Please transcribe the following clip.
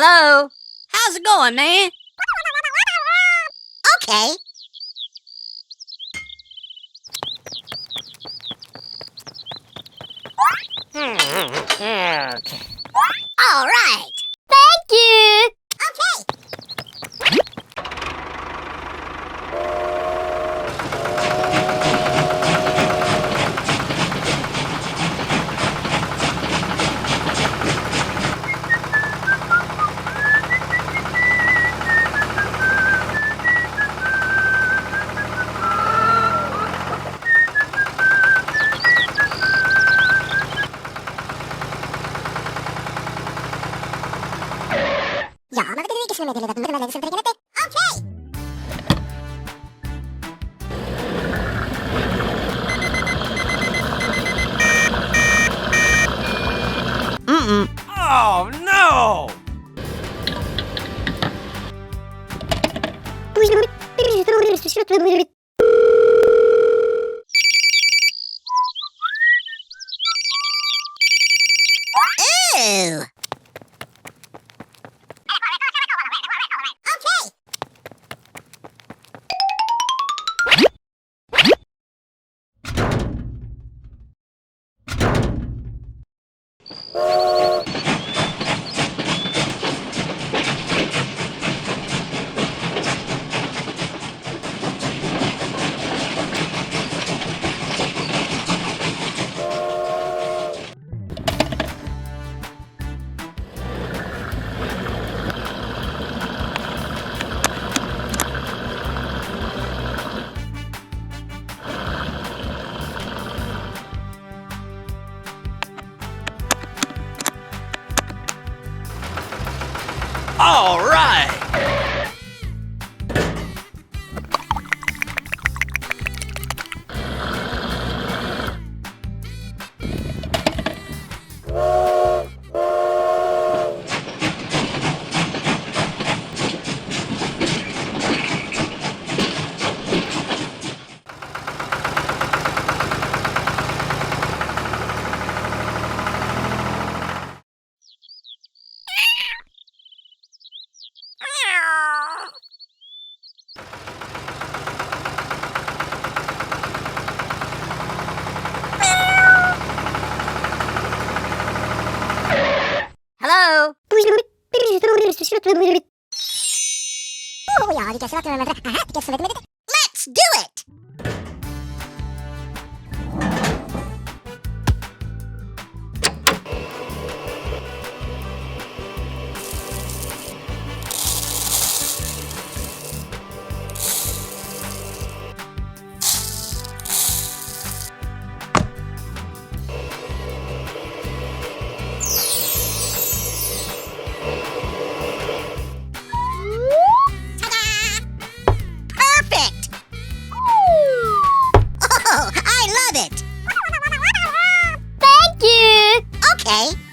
Hello? How's it going, man? Okay. All right. Thank you. Okay. Ja, maar dat is niet meer dat we mensen trekken. Oké. Oh no! Ew. Okay. All right! Hello? Oh ja, die kan laten we met. Aha, die kan met. Let's do it. Perfect! Oh, I love it! Thank you. Okay.